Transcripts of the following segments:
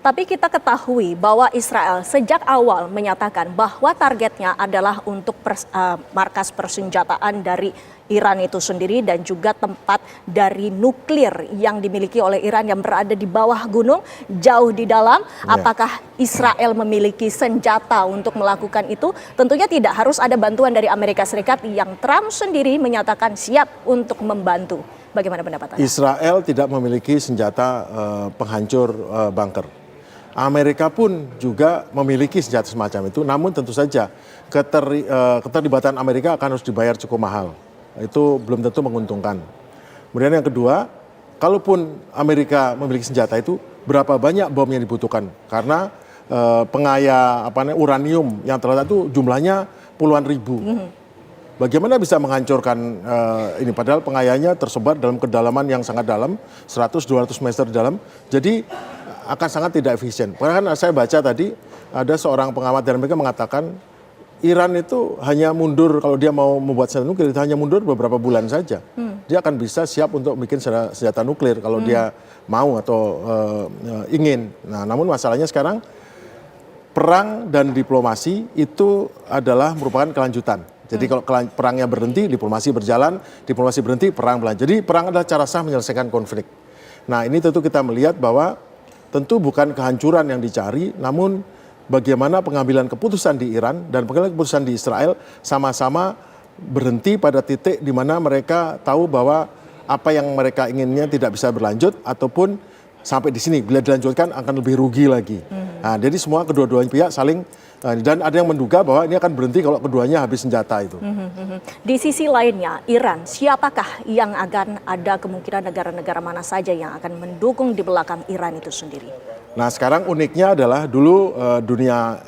Tapi kita ketahui bahwa Israel sejak awal menyatakan bahwa targetnya adalah untuk markas persenjataan dari Iran itu sendiri dan juga tempat dari nuklir yang dimiliki oleh Iran yang berada di bawah gunung jauh di dalam. Apakah Israel memiliki senjata untuk melakukan itu? Tentunya tidak, harus ada bantuan dari Amerika Serikat yang Trump sendiri menyatakan siap untuk membantu. Bagaimana pendapat Anda? Israel tidak memiliki senjata penghancur bunker. Amerika pun juga memiliki senjata semacam itu, namun tentu saja keterlibatan Amerika akan harus dibayar cukup mahal. Itu belum tentu menguntungkan. Kemudian yang kedua, kalaupun Amerika memiliki senjata itu, berapa banyak bom yang dibutuhkan? Karena uranium yang terletak itu jumlahnya puluhan ribu. Bagaimana bisa menghancurkan ini? Padahal pengayanya tersebar dalam kedalaman yang sangat dalam, 100-200 meter di dalam. Jadi akan sangat tidak efisien. Karena saya baca tadi ada seorang pengamat dari Amerika mengatakan Iran itu hanya mundur kalau dia mau membuat senjata nuklir, itu hanya mundur beberapa bulan saja. Dia akan bisa siap untuk bikin senjata nuklir kalau dia mau atau ingin. Nah, namun masalahnya sekarang perang dan diplomasi itu adalah merupakan kelanjutan. Jadi kalau perangnya berhenti, diplomasi berjalan, diplomasi berhenti, perang berlanjut. Jadi perang adalah cara sah menyelesaikan konflik. Nah, ini tentu kita melihat bahwa tentu bukan kehancuran yang dicari, namun bagaimana pengambilan keputusan di Iran dan pengambilan keputusan di Israel sama-sama berhenti pada titik di mana mereka tahu bahwa apa yang mereka inginnya tidak bisa berlanjut ataupun sampai di sini bila dilanjutkan akan lebih rugi lagi. Nah, jadi semua kedua-duanya pihak saling dan ada yang menduga bahwa ini akan berhenti kalau keduanya habis senjata itu. Di sisi lainnya, Iran, siapakah yang akan ada kemungkinan negara-negara mana saja yang akan mendukung di belakang Iran itu sendiri? Nah, sekarang uniknya adalah dulu dunia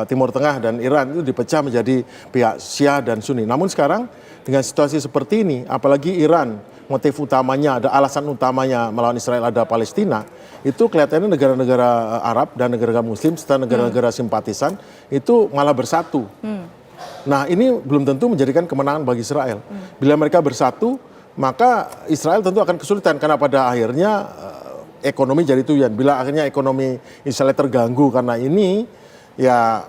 Timur Tengah dan Iran itu dipecah menjadi pihak Syiah dan Sunni. Namun sekarang dengan situasi seperti ini, apalagi Iran motif utamanya, ada alasan utamanya melawan Israel ada Palestina, itu kelihatannya negara-negara Arab dan negara-negara Muslim serta negara-negara simpatisan itu malah bersatu. Nah, ini belum tentu menjadikan kemenangan bagi Israel. Bila mereka bersatu, maka Israel tentu akan kesulitan karena pada akhirnya ekonomi jadi tujuan. Bila akhirnya ekonomi Israel terganggu karena ini, ya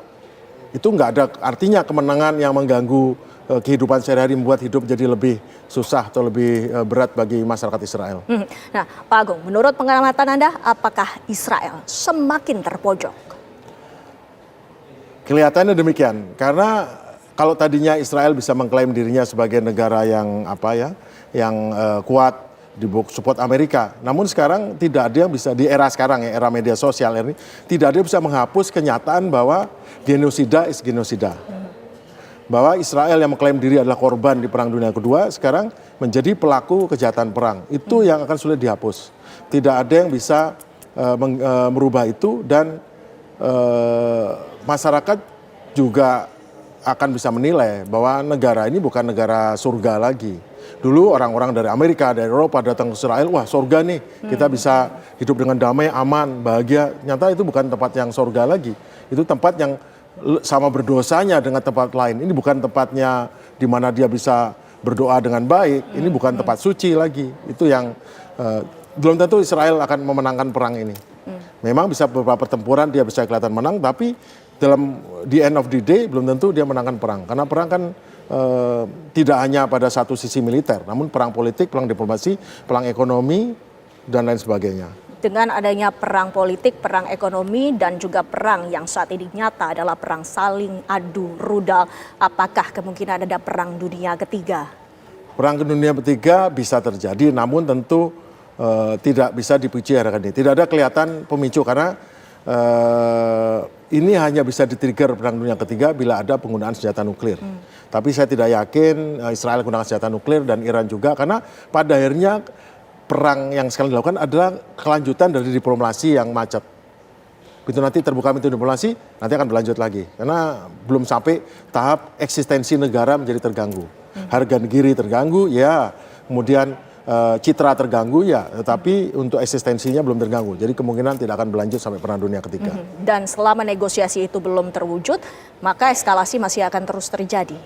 itu nggak ada artinya kemenangan yang mengganggu kehidupan sehari-hari, membuat hidup jadi lebih susah atau lebih berat bagi masyarakat Israel. Nah, Pak Agung, menurut pengamatan Anda, apakah Israel semakin terpojok? Kelihatannya demikian, karena kalau tadinya Israel bisa mengklaim dirinya sebagai negara yang kuat, support Amerika. Namun sekarang tidak ada yang bisa, di era sekarang ya, era media sosial ini, tidak ada yang bisa menghapus kenyataan bahwa genosida is genosida. Bahwa Israel yang mengklaim diri adalah korban di Perang Dunia Kedua, sekarang menjadi pelaku kejahatan perang. Itu yang akan sulit dihapus. Tidak ada yang bisa merubah itu dan masyarakat juga akan bisa menilai bahwa negara ini bukan negara surga lagi. Dulu orang-orang dari Amerika, dari Eropa datang ke Israel, wah surga nih, kita bisa hidup dengan damai, aman, bahagia. Nyata itu bukan tempat yang surga lagi. Itu tempat yang sama berdosanya dengan tempat lain. Ini bukan tempatnya di mana dia bisa berdoa dengan baik. Ini bukan tempat suci lagi. Itu yang belum tentu Israel akan memenangkan perang ini. Memang bisa beberapa pertempuran dia bisa kelihatan menang, tapi di end of the day belum tentu dia menangkan perang. Karena perang kan tidak hanya pada satu sisi militer, namun perang politik, perang diplomasi, perang ekonomi, dan lain sebagainya. Dengan adanya perang politik, perang ekonomi, dan juga perang yang saat ini nyata adalah perang saling adu rudal, apakah kemungkinan ada perang dunia ketiga? Perang dunia ketiga bisa terjadi, namun tentu tidak bisa dipuji hari ini. Tidak ada kelihatan pemicu karena ini hanya bisa di-trigger perang dunia ketiga bila ada penggunaan senjata nuklir. Tapi saya tidak yakin Israel menggunakan senjata nuklir dan Iran juga, karena pada akhirnya perang yang sekarang dilakukan adalah kelanjutan dari diplomasi yang macet. Begitu nanti terbuka pintu diplomasi, nanti akan berlanjut lagi. Karena belum sampai tahap eksistensi negara menjadi terganggu. Harga diri terganggu, ya. Kemudian citra terganggu, ya. Tetapi untuk eksistensinya belum terganggu. Jadi kemungkinan tidak akan berlanjut sampai perang dunia ketiga. Dan selama negosiasi itu belum terwujud, maka eskalasi masih akan terus terjadi.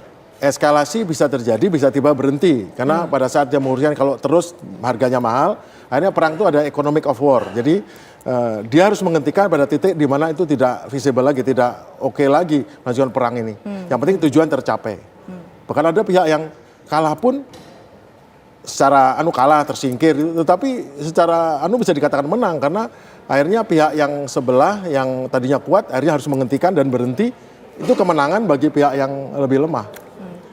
Eskalasi bisa terjadi, bisa tiba berhenti. Karena pada saat dia menguruskan kalau terus harganya mahal, Akhirnya perang itu ada economic of war. Jadi dia harus menghentikan pada titik di mana itu tidak visible lagi, tidak oke lagi melanjutkan perang ini. Yang penting tujuan tercapai. Bahkan ada pihak yang kalah pun secara kalah tersingkir, tetapi secara bisa dikatakan menang karena akhirnya pihak yang sebelah yang tadinya kuat akhirnya harus menghentikan dan berhenti. Itu kemenangan bagi pihak yang lebih lemah.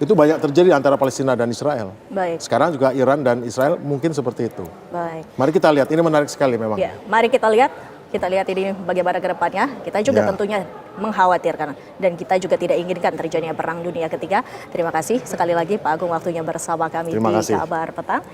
Itu banyak terjadi antara Palestina dan Israel. Baik. Sekarang juga Iran dan Israel mungkin seperti itu. Baik. Mari kita lihat, ini menarik sekali memang. Ya, mari kita lihat ini bagaimana ke depannya. Kita juga tentunya mengkhawatirkan dan kita juga tidak inginkan terjadinya perang dunia ketiga. Terima kasih sekali lagi Pak Agung waktunya bersama kami Terima di kasih. Kabar Petang.